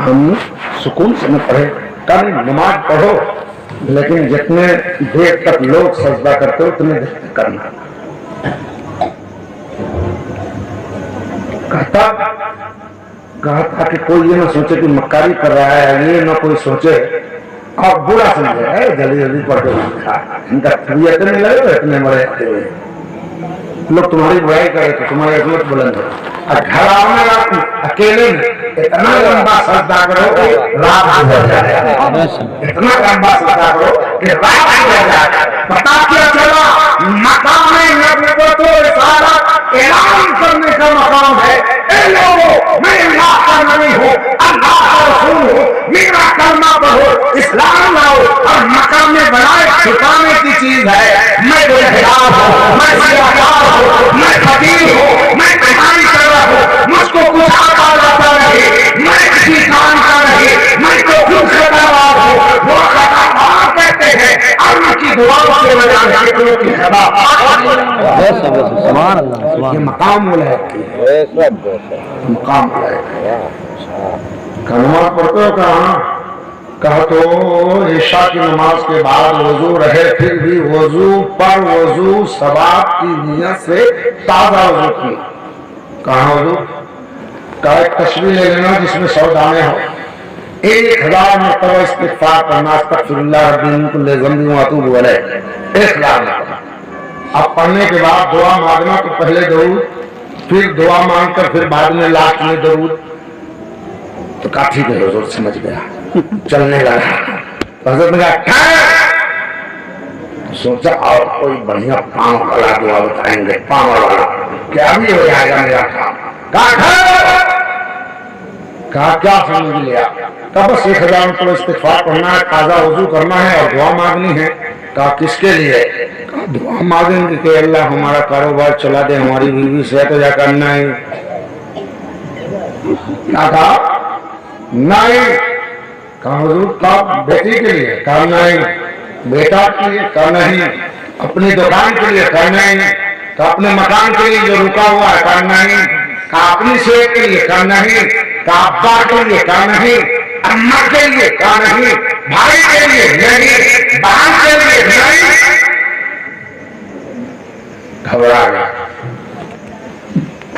हम सुकून से न पढ़े, कभी नमाज पढ़ो लेकिन जितने देर तक लोग सजदा करते हो उतने देर तक करना। कहता कि कोई ये ना सोचे कि मक्कारी कर रहा है, ये ना कोई सोचे और बुरा समझे जल्दी जल्दी पढ़ के इनका तबीयत नहीं लगे इतने बड़े लोग तुम्हारी बुराई करे तो तुम्हारी अजमत बुलंद हो। और घर आने वाले अकेले में इतना लंबा सजदा करो कि रात गुजर जाए, इतना लंबा सजदा करो कि रात गुजर जाए। पता क्या चला? मकाम नबूवत व रिसालत ऐलान करने का मकाम है। ए लोगों, मैं अल्लाह का नबी हूँ, अल्लाह का रसूल हूँ, मेरा कलमा पढ़ो, इस्लाम लाओ। और मकाम में बनाए छुपाने की चीज है। मैं गुनहगार हूँ, मैं सियाहकार हूँ, मैं फकीर हूँ, मैं कहानी कर रहा हूँ, मुझको कुछ आता जाता नहीं, मैं किसी काम का नहीं, मैं तो खुद खतावार हूँ। वो खतावार कहते हैं अल्लाह की दुआओं से बजाने की खता। ये मकाम मुलायक है, मकाम मुलायक। नमाज पढ़ते हो कहाँ? कहा तो ईशा की नमाज के बाद वजू रहे, फिर भी वजू पर वजू सवाब की नियत से ताजा वजू की। कहा वजू का एक तस्वीर ले लेना जिसमें 100 दाने हो, 1000 मरतबा इस्तिग़फ़ार करना, अस्तग़फ़िरुल्लाह रब्बी मिन कुल्लि ज़ंबिन व अतूबु अलैह, 1000 मरतबा। अब पढ़ने के बाद दुआ मांगना तो पहले दरूद, फिर दुआ मांगकर फिर बाद में लास्ट में दरूद। तो काफी के हुजूर समझ गया, चलने लगा। हज़रत ने कहा सोचा और कोई बढ़िया पांव वाला दुआ बताएंगे, पांव वाला क्या भी हो जाएगा मेरा काम। कहा क्या समझ लिया? कहा बस 1000 मतलब इस्तिग़फ़ार पढ़ना है, ताजा वजू करना है और दुआ मांगनी है। कहा किसके लिए? कहा दुआ मांगेंगे कि अल्लाह हमारा कारोबार चला दे, हमारी बीवी सेहत हो जाए। करना है क्या? कहा नहीं। कहा हुजूर का बेटी के लिए? कहा नहीं। बेटा के लिए? कहा नहीं। अपनी दुकान के लिए? कहा नहीं। कहा अपने मकान के लिए जो रुका हुआ है? कहा नहीं। कहा अपनी सेहत के लिए? कहा नहीं। कहा अब्बा के लिए? कहा नहीं। अम्मा के लिए? कहा नहीं। भाई के लिए? नहीं। बहन के लिए? नहीं। घबरा गया,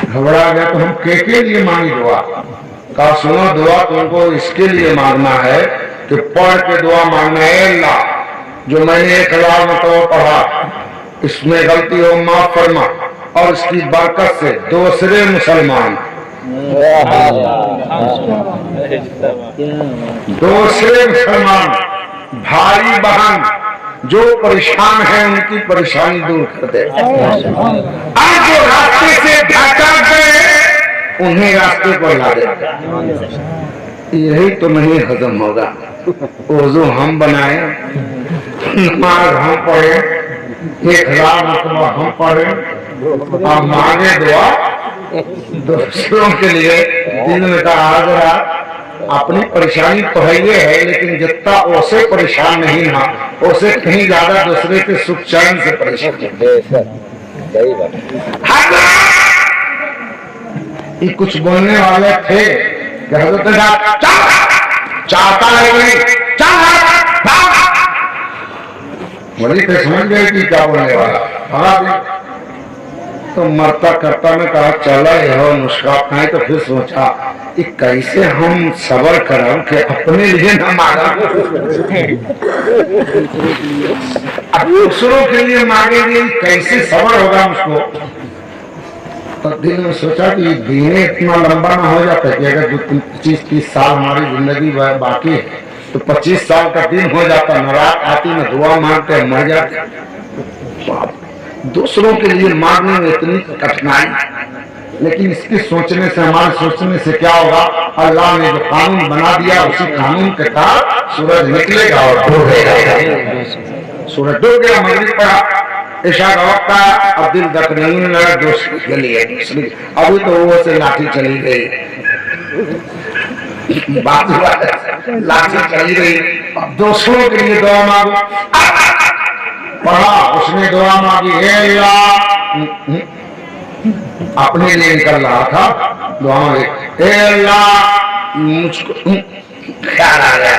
घबरा गया। तो हम के लिए मांगी दुआ? कहा सुनो, दुआ तुमको इसके लिए मांगना है कि पढ़ के दुआ मांगना है, अल्लाह जो मैंने 1000 मतलब पढ़ा इसमें गलती हो माफ फरमा, और इसकी बरकत से दूसरे मुसलमान, दूसरे मुसलमान भाई बहन जो परेशान है उनकी परेशानी दूर कर दे। आज जो रास्ते से भटक गए उन्हें रास्ते पर ला दे। यही तो नहीं हजम होगा। वजू हम बनाए, नमाज हम पढ़े, 1000 मतलब हम पढ़े और मांगे दुआ दूसरों के लिए। दिल में कहा जरा अपनी परेशानी तो है ये है, लेकिन जितना उसे परेशान नहीं ना, उसे कहीं ज्यादा दूसरे के सुख चैन से परेशान है। कुछ बोलने वाले थे कि हज़रत चाहता है बड़ी थे, समझ गए कि क्या बोलने वाला। तो मरता करता ने कहा चला यह नुस्खा अपनाए। तो फिर सोचा कि कैसे हम सबर करें कि अपने लिए न मांगा, अब दूसरों के लिए मांगेंगे, कैसे सबर होगा मुझको। तो दिल में सोचा कि दीने इतना लंबा ना हो जाता कि अगर 25-30 साल हमारी जिंदगी बाकी है तो 25 साल का दिन हो जाता, न रात आती न दुआ मांगते, मर जाते। दूसरों के लिए मांगने में इतनी कठिनाई, लेकिन इसके सोचने से, हमारे सोचने से क्या होगा? अल्लाह ने जो कानून बना दिया उसी कानून के तहत सूरज निकलेगा और डूब जाएगा। सूरज डूब गया, मगरिब पड़ा, ईशा का वक्त आया। अब दिल दकनीन लगा दूसरे के लिए, अभी तो वो से लाठी चली गई, लाठी चली गई। अब दूसरों के लिए दुआ मांगो। पढ़ा, उसने दुआ मांगी, हे अल्लाह, अपने लिए निकल रहा था दुआ मांगी, हे अल्लाह मुझको ख्याल आ गया,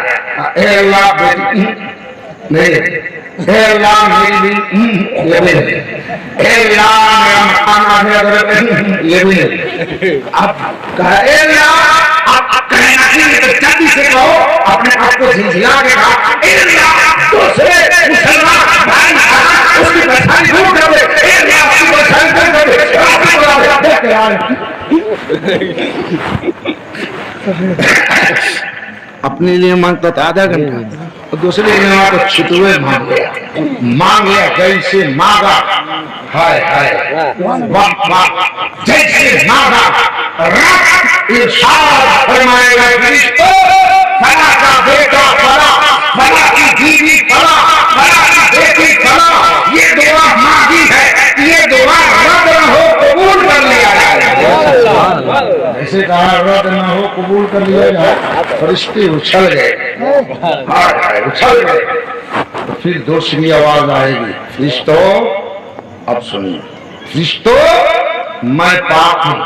ए अल्लाह बेटी नहीं, हे अल्लाह मेरी भी ये भी नहीं, हे अल्लाह मेरा मकान आ गया ये भी नहीं। अब कहा ए अल्लाह आप कहना चाहिए तो जल्दी से कहो, अपने आप को झिझिला के कहा ए अल्लाह दूसरे मुसलमान भाई उसकी परेशानी दूर कर दे, ए अल्लाह उसकी परेशानी दूर कर दे। अपने लिए मांगता था आधा घंटा, और दूसरे ने तो छिटुए मांग लिया जैसे मांगा, हाय हाय वाह वाह, जैसे मांगा इरशाद फरमाएगा फरिश्तों, फला का बेटा फला, फला की बीवी फला, फला की बेटी फला, ये दुआ मांगी है, ये दुआ रद्द न हो कबूल कर लिया जाए। ऐसे कहा रद्द न हो कबूल कर लिया जाए, फरिश्ते उछल गए, उछल गए। तो फिर दूसरी आवाज आएगी, फरिश्तों अब सुनिए, फरिश्तों मैं पाक हूँ,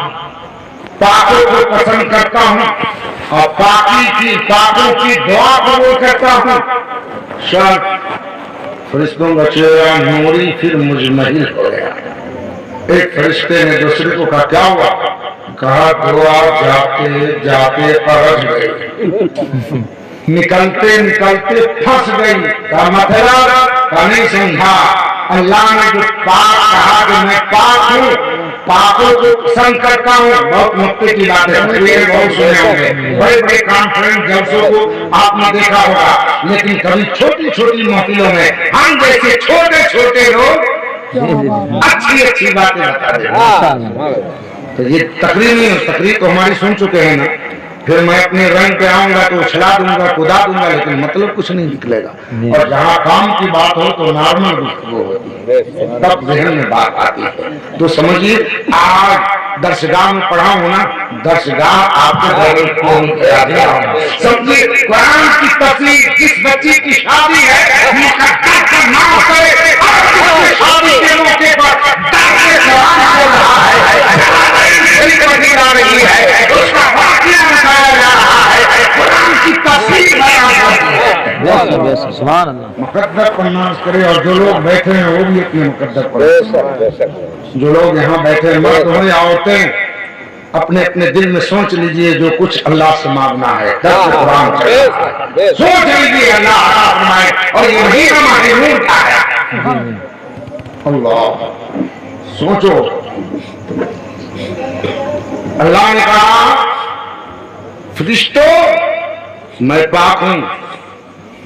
पाकों को पसंद करता हूँ और पाकों की दुआ कबूल करता हूँ। शर्त, फरिश्तों का चेहरा नूरी फिर मुजमहिल हो गया। एक फरिश्ते ने दूसरे को कहा क्या हुआ? कहा दुआ जाते जाते अरज गई, निकलते निकलते फंस गई। का मतलब का नहीं समझा। अल्लाह ने जो पाक कहा कि मैं पाक हूँ, पाकों को पसंद करता हूँ, बहुत नुक्ते की बात है, बहुत सुने होंगे, बड़े बड़े कॉन्फ्रेंस जलसों को आपने देखा होगा, लेकिन कभी छोटी छोटी महफिलों में हम जैसे छोटे छोटे लोग अच्छी अच्छी बातें बताते हैं। तो ये तकरीर नहीं है, तकरीर तो हमारी सुन चुके हैं ना, फिर मैं अपने रंग पे आऊंगा तो उछला दूंगा, कुदा दूंगा, लेकिन मतलब कुछ नहीं निकलेगा। और जहाँ काम की बात हो तो नॉर्मल गुफ्तगू होती है, तब जहन में बात आती है। तो समझिए आज दर्शगाह में पढ़ा हूँ ना, दर्शगाह आपके समझिए कुरान की तस्वीर, जिस बच्ची की शादी है मुकद्दर का नाम करे और शादी के मौके पर रही है, उसका वाक़या बताया जा रहा है, कुरान की तस्वीर बयान करती है। मुकद्दर पर नाज करे, और जो लोग बैठे हैं वो भी अपने मुकद्दर पर, जो लोग यहाँ बैठे हैं मर्द हो या औरतें, अपने अपने दिल में सोच लीजिए जो कुछ अल्लाह से मांगना है, कुरान सोच लीजिए अल्लाह फरमाए, और ये महीना माहिर का है। अल्लाह सोचो, अल्लाह ने कहा फरिश्तों मैं पाक हूं,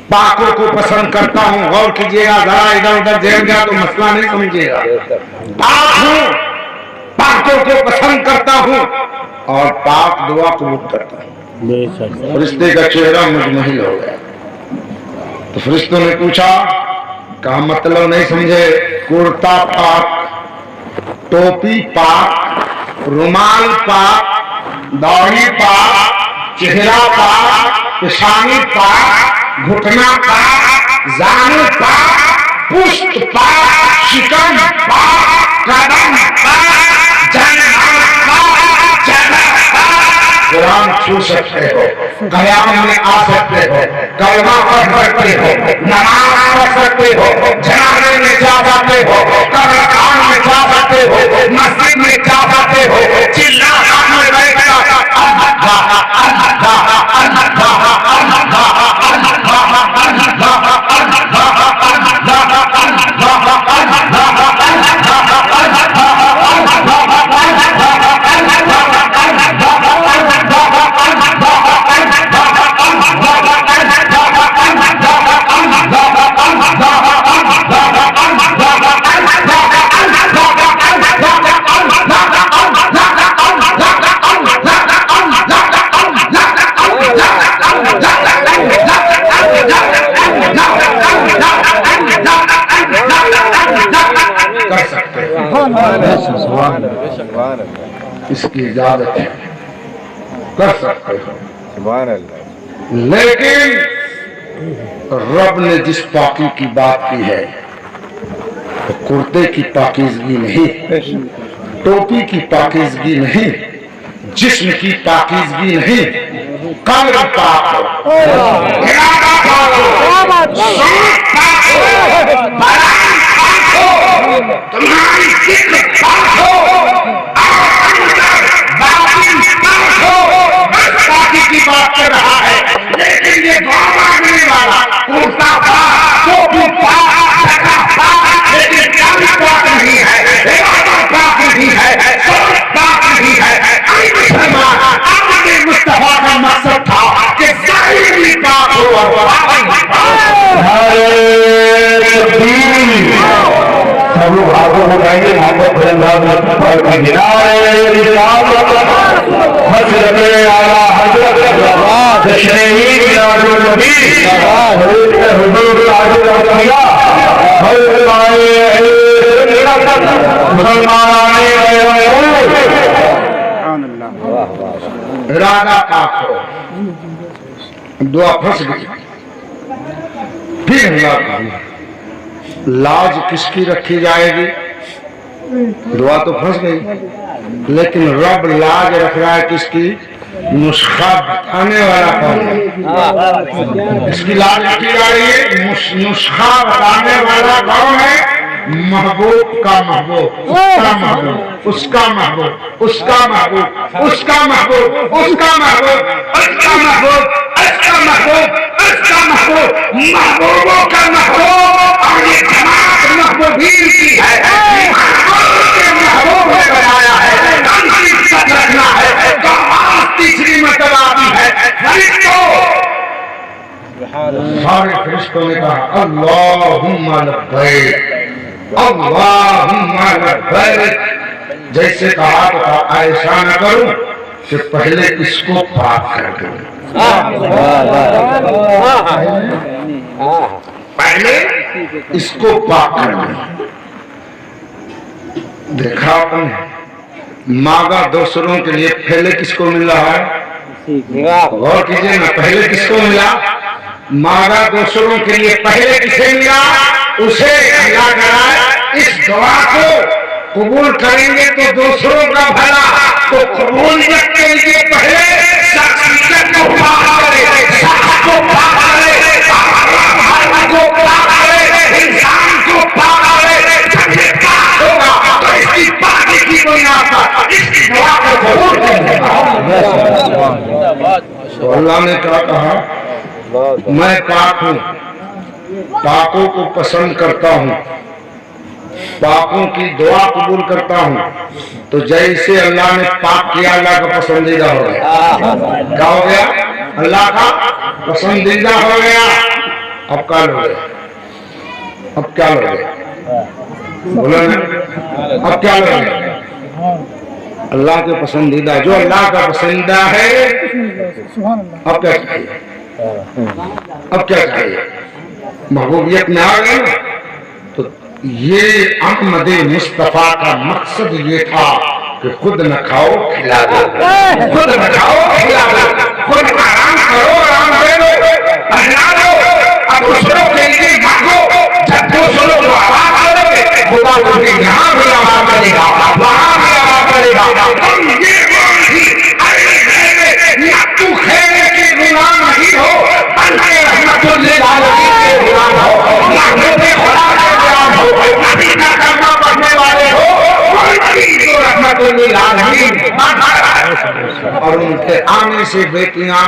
पाकों को पसंद करता हूं। गौर कीजिएगा, जरा इधर उधर जाएगा तो मसला नहीं समझिएगा। पाक हूं, पाकों को पसंद करता हूं और पाक दुआ कबूल करता हूं। फरिश्ते का चेहरा मुजमहिल हो गया। तो फरिश्तों ने पूछा, कहा मतलब नहीं समझे? कुर्ता पाक, टोपी पाक, रुमाल पाक, दाढ़ी पाक, चेहरा पाक, पेशानी पाक, घुटना पाक, जानू पाक, पुष्ट पाक, शिकन पाक, कदम पाक, जनाब पाक, जगह पाक। कुरान छू सकते हो, कयाम में आ सकते हो, कलमा पढ़ सकते हो, नमाज पढ़ सकते हो, जनाजे में जा सकते हो, कब्रिस्तान में जा सकते हो, मस्जिद में जा सकते हो, चिल्ला में बैठकर अल्लाह अल्लाह अल्लाह इसकी इजाजत है, कर सकते हो। लेकिन रब ने जिस पाकी की बात की है, तो कुर्ते की पाकीज़गी नहीं, टोपी की पाकीज़गी नहीं, जिस्म की पाकीज़गी नहीं, कब्र पाक हो, इरादा पाक हो, सोच पाक हो, बयान पाक हो, तुम्हारी जिक्र पाक हो, और अंदर बातिन पाक हो। बस बाकी की बात कर रहा है, लेकिन ये दुआ मांगने वाला कुर्ता पाक, टोपी पाक, जगह पाक, लेकिन काम पाक नहीं है, इरादा पाक नहीं है, सोच पाक नहीं है। आई मुसलमान, आपने मुस्तफा का मकसद था कि ज़ाहिर भी पाक हो और बातिन भी पाक हो। सब लोग हाथों को उठाएंगे, मोहम्मद फरंदाज इरादा पाक हो, दुआ फंस गई। फिर अल्लाह का लाज किसकी रखी जाएगी? दुआ तो फंस गई, लेकिन रब लाज रख रहा है किसकी? नुस्खा बताने वाला कौन है? इसकी लाज रखी जा रही है, नुस्खा बताने वाला कौन है? महबूब का महबूब, उसका महबूब, उसका महबूब, उसका महबूब, उसका महबूब, उसका महबूब, उसका महबूब, उसका महबूब, उसका महबूब, महबूबों का महबूब। और ये जमात महबूबीन की है, महबूब के महबूब ने बनाया है। इज्जत रखना है तो आवाज तीसरी मर्तबा आती है, फरिश्तों, सारे फरिश्तों ने कहा अल्लाहुम्मा लब्बैक, अल्लाहुम्मा लब्बैक। जैसे कहा तो ऐसा न करूं कि पहले इसको पाक कर दूं, पहले इसको पाक कर दूं। देखा आपने, मांगा दूसरों के लिए, पहले किसको मिल रहा है? गौर कीजिए ना, पहले किसको मिला? मांगा दूसरों के लिए, पहले किसे मिला? उसे अल्लाह कराए। इस दुआ को कबूल करेंगे तो दूसरों का भला, तो कबूलियत के लिए पहले शख्सियत को पाक करे, शख्स को पाक करे, को पाक करे, इंसान को पाक करे। जब ये पाक होगा तो इसकी पाकी की बुनियाद पर इसकी दुआ को कबूल करेंगे। तो अल्लाह ने क्या कहा? मैं पाक हूँ, पाकों को पसंद करता हूँ, पाकों की दुआ कबूल करता हूँ। तो जैसे अल्लाह ने पाक किया, अल्लाह का पसंदीदा हो गया। क्या हो गया? अल्लाह का पसंदीदा हो गया। अब क्या लोगे? अब क्या लोगे? बोलो ना, अब क्या लोगे? अल्लाह के पसंदीदा, जो अल्लाह का पसंदीदा है, अब क्या चाहिए? अब क्या चाहिए? महबूबियत में आ गए ना। तो ये अहमद मुस्तफा का मकसद ये था कि खुद न खाओ खिला दो, खुद न खाओ खिला दो, खुद आराम करो आराम दे दो, पहना दो, अब दूसरों के लिए मांगो। जब दूसरों को आवाज करोगे, खुदा तुम्हें यहाँ भी आवाज करेगा, वहाँ भी आवाज करेगा। तुम ये बोली, अरे ना तू खैर के गुलाम नहीं हो, बल्कि रहमतुल्लिल आलमीन के गुलाम हो, महबूब खुदा के गुलाम हो, नबी का कलमा पढ़ने वाले हो, कोई तो रहमतुल्लिल आलमीन। और उनके आने से बेटियां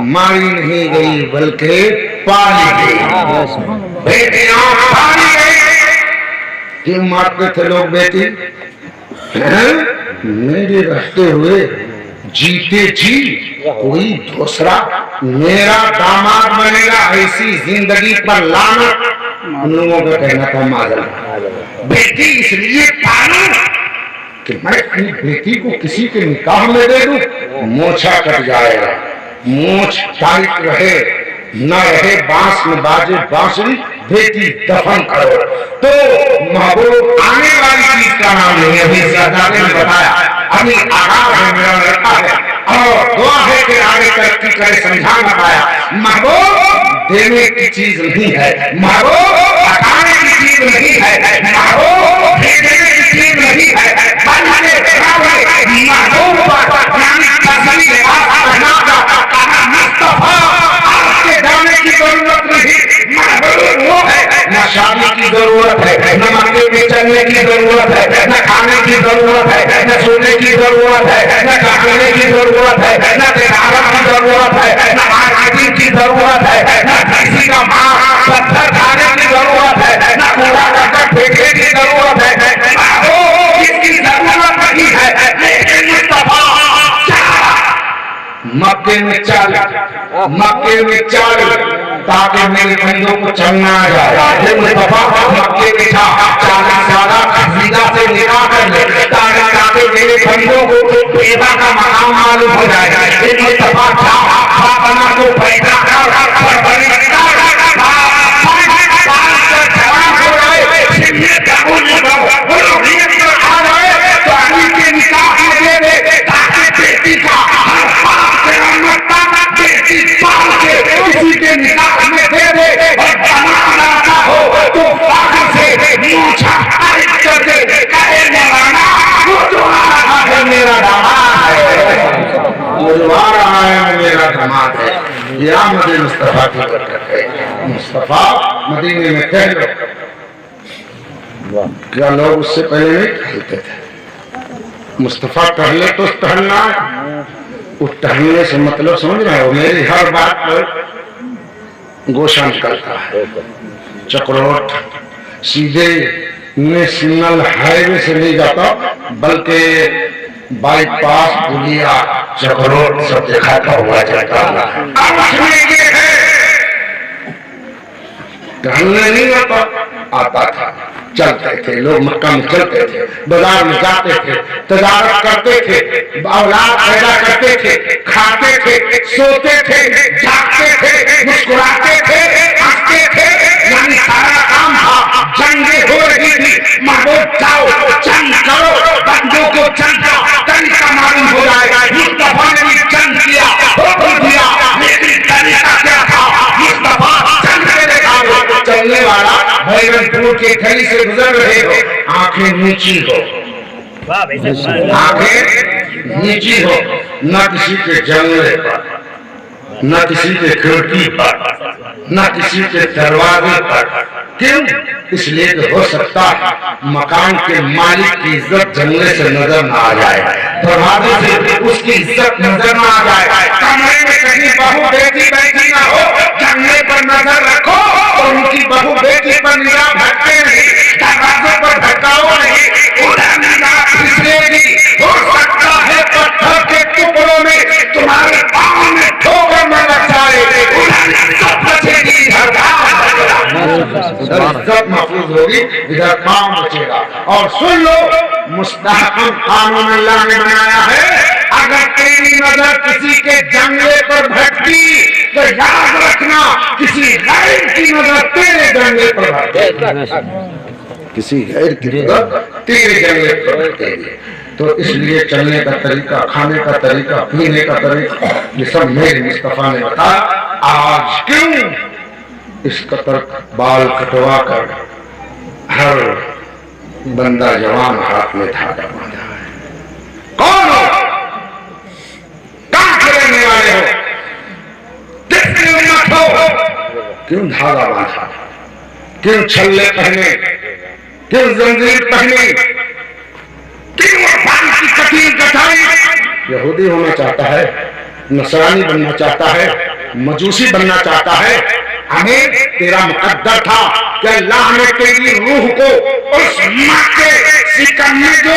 मारी नहीं गई बल्कि पाली गई, बेटियां पाली गई। क्यों मारते थे लोग बेटी? मेरे रहते हुए जीते जी कोई दूसरा मेरा दामाद बनेगा, ऐसी जिंदगी पर लानत। उन लोगों का कहना था माजल, बेटी इसलिए पालू कि मैं अपनी बेटी को किसी के निकाह में दे दूं, मोछा कट जाएगा। मोछ टाइट रहे न रहे, बांस में बाजे बांसुरी, बेटी दफन करो। तो महबूब आने वाली चीज का नाम नहीं है, अभी शहजादे ने बताया, अभी आगाज है, मेरा लड़का है और दुआ है कि आगे तरक्की करे, समझा न पाया। महबूब देने की चीज नहीं है, महबूब हटाने की चीज नहीं है, महबूब भेजने की चीज नहीं है, बल्कि महबूब पर यानी तसल्ली जरूरत है, न मंदिर में चलने की जरूरत है, न खाने की जरूरत है, न सोने की जरूरत है, न कहने की जरूरत है, न तिजारत की जरूरत है, न मार्केटिंग की जरूरत है, न किसी का मांस पत्थर खाने की जरूरत है, न कूड़ा करकट फेंकने की जरूरत है। इसकी जरूरत नहीं है, लेकिन मुस्तफा मक्के में चल, मक्के में चल ताकि मेरे बंदों को चलना आ जाए। मुस्तफा मक्के में जा, 40 साल कसीदा से निकाह कर ले ताकि मेरे बंदों को बेदा का मकाम मालूम हो जाए। मुस्तफा बना को पैदा किसी के निकाह में दे दे और बनाना हो तो फाखर से मूछा कर दे, कहे मौलाना वो जो आ रहा है मेरा दामाद है, वो जो आ रहा है मेरा दामाद है। ये आमद मुस्तफा की बरकत है। मुस्तफा मदीने में टहलो, क्या लोग उससे पहले नहीं टहलते थे? मुस्तफा टहले तो टहलना, उस टहलने से मतलब समझ रहे हो? मेरी हर बात पर गोशा निकलता है। चक्रोट सीधे नेशनल हाईवे से नहीं जाता, बल्कि बाईपास पुलिया चक्रोट सब दिखाता हुआ जाता है। टहलने नहीं आता था, चलते थे लोग, मक्का में चलते थे, बाजार में जाते थे, तजारत करते थे, औलाद पैदा करते थे, खाते थे, सोते थे, जागते थे, मुस्कुराते थे, हंसते थे, यानी सारा काम था। जंगें हो रही थी, महबूब जाओ जंग करो, बंदों को जंग का तरीका मालूम हो जाएगा। मुस्तफा ने भी जंग किया, हुक्म दिया, लेकिन तरीका क्या था? मुस्तफा जंग से दिखाओ। चलने वाला बैरनपुर के गली से गुजर रहे हो, आंखें नीची हो, आंखें नीची हो, न किसी के जंगले पर, न किसी के खिड़की पर, न किसी के दरवाजे पर। क्यों? इसलिए कि हो सकता है मकान के मालिक की इज्जत जंगले से नजर न आ जाए, दरवाजे से उसकी इज्जत नजर न आ जाए। कमरे में कहीं बहू बेटी बैठी ना हो, जंगले पर नजर रखो तो उनकी बहू बेटी पर निगाह भटके नहीं, दरवाजे पर भटकाओ नहीं, उधर निगाह फिसलेगी। हो सकता है पत्थर के टुकड़ों में तुम्हारे पाँव में ठोकर न लग जाए, उधर सब बचेगी, इधर इज्जत महफूज होगी, इधर काम बचेगा। और सुन लो, मुस्तहकम कानून अल्लाह ने बनाया है, अगर तेरी नजर किसी के जंगले पर भटकी तो याद रखना किसी गैर की नजर तेरे जंगले पर भटकेगी, किसी गैर की नजर तेरे जंगले पर भटकेगी। तो इसलिए चलने का तरीका, खाने का तरीका, पीने का तरीका, ये सब मेरे मुस्तफा ने बताया। आज क्यों इस कतर बाल कटवा कर हर बंदा जवान हाथ में धागा बांधा है? कौन हो? कहां से रहने वाले हो? किसकी उम्मत हो? क्यों धागा बांधा? क्यों छल्ले पहने? क्यों जंजीर पहने? क्यों अफान की कठिन कटाई? यहूदी होना चाहता है, नसरानी बनना चाहता है, मजूसी बनना चाहता है। हमें तेरा मुकद्दर था कि अल्लाह ने तेरी रूह को उस माँ के सिकम में जो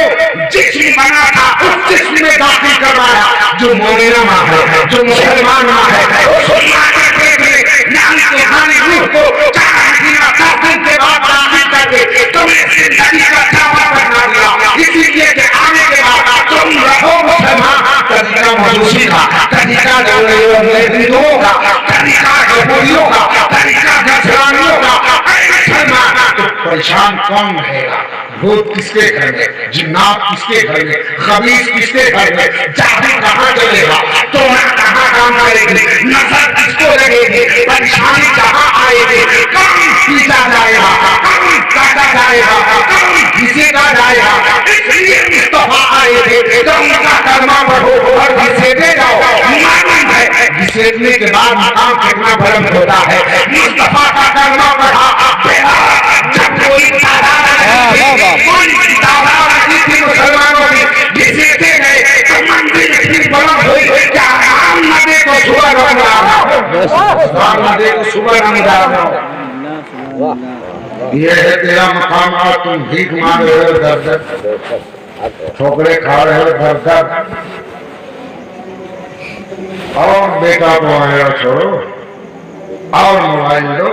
जिस्म बना था उस जिस्म में दाखिल करवाया, जो मोमिना माँ है, जो मुसलमान माँ है। उस माँ के पेट में नाम सुहानी रूह को 4 महीना 10 दिन के बाद दाखिल करके तुम्हें जिंदगी का चावा बना दिया। इसीलिए कि आने के बाद तुम रहो मुसलमान। तरीका मजूसी का, तरीका हिंदुओं का, तरीका यहूदियों का, तरीका नसरानियों का, तो परेशान कौन रहेगा? भूत किसके घर में, जिन्नात किसके घर में, खबीस किसके घर में, जादू कहाँ चलेगा, टोना कहाँ काम करेगी, नजर किसको लगेगी, परेशानी कहाँ आएगी, कौन पीटा जाएगा, कौन काटा जाएगा, कौन घिसेगा जाएगा। इसलिए मुस्तफा आए थे, तो उनका कर्मा बढ़ो और घिसेते जाओ। मालूम है घिसेटने के बाद मकाम कितना बुलंद होता है। मुस्तफा का कर्मा बढ़ा, जब कोई नदी को सुबह नाम जा रहा हूँ। ये है तेरा मकाम और तुम भीख मांग रहे हो दर दर, ठोकरे खा रहे हो दर दर। और बेटा को आया छोड़ो और मोबाइल दो,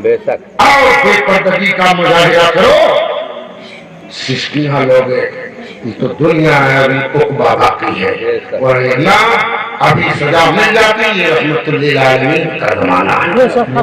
बेशक और बेपर्दगी का मुजाहिरा करो, सिस्कियां लोगे। ये तो दुनिया है, अभी उकबा बाकी है, वरना अभी सजा मिल जाती है। रहमतुल्लिल आलमीन का ज़माना है,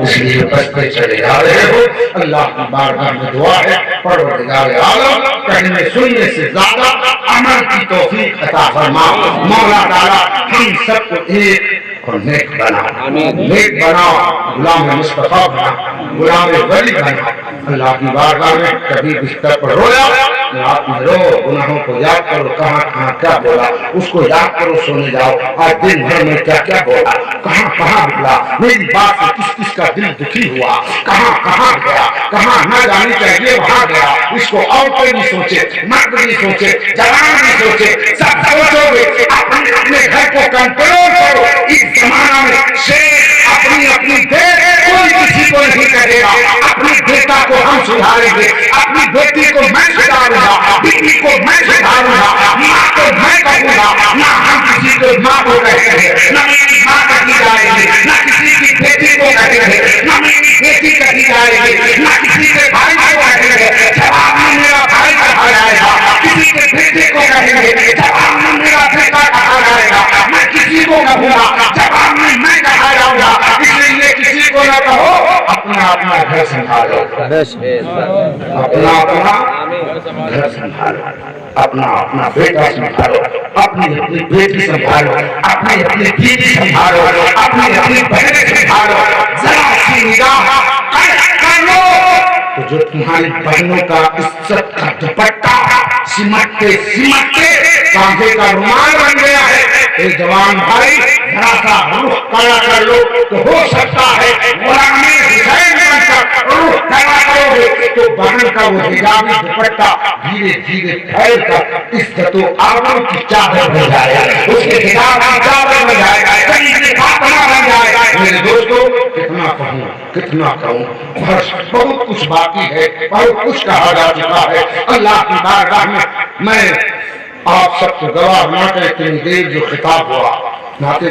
इसलिए बस पे चले जा रहे हो। अल्लाह की बारगाह में दुआ है, परवरदिगार आलम कहने सुनने से ज्यादा अमल की तौफीक अता फरमा। मौला ताला हम सबको एक और नेक बना, नेक बनाओ, गुलाम मुस्तफा बना, गुलाम वली बना। अल्लाह की बारगाह में कभी बिस्तर पर रोया, आप रो, गुनाहों को याद करो, कहाँ कहाँ क्या बोला उसको याद करो, सोने जाओ। आज दिन भर में क्या क्या बोला, कहाँ कहाँ बोला, मेरी बात से किस किस का दिल दुखी हुआ, कहाँ कहाँ गया, कहाँ न जानी चाहिए वहाँ गया। इसको औरतें भी सोचे, मर्द भी सोचे, जवान भी सोचे, सब सोचोगे। अपने घर को कंट्रोल करो। इस जमाना में शेर अपनी अपनी देश कोई किसी को नहीं करेगा। अपनी बेटा को हम सुधारेंगे, अपनी बेटी को मैं सुधारूंगा, बेटी को मैं सुधारूंगा, माँ को मैं कहूंगा। ना हम किसी को माँ को कहेंगे, न मेरी माँ कही जाएगी, न किसी की बेटी को कहेंगे, न मेरी बेटी कही जाएगी, न किसी के भाई को कहेंगे, जवाब में मेरा भाई कहा जाएगा। किसी के बेटे को कहेंगे, जवाब में मेरा बेटा कहा जाएगा। मैं किसी को कहूंगा, जवाब में मैं कहा जाऊंगा। इसलिए किसी को न कहो, अपना अपना घर संभालो, अपना अपना घर संभालो, अपना अपना बेटा संभालो, अपनी अपनी बेटी संभालो, अपनी अपनी बीवी संभालो, अपनी अपनी बहन संभालो। जरा सी निगाह कर लो तो जो तुम्हारी बहनों का इज्जत का दुपट्टा सिमटते सिमटते कांधे का रुमाल बन गया है। एक जवान भाई जरा सा रुख कड़ा कर लो तो हो सकता है गुलामी हुसैन बनकर रुख कड़ा करोगे तो बहन का वो हिजाबी दुपट्टा धीरे धीरे फैल कर इज्जतो आबरू की चादर बन जाएगा, उसके हिजाब की चादर बन जाएगा, खातना बन जाएगा। मेरे दोस्तों कितना कहूँ कितना कहूँ, बहुत कुछ बाकी है, बहुत कुछ कहा जा चुका है। अल्लाह की बारगाह में मैं आप सबको गवाह बनाकर इतनी देर जो खिताब हुआ नाते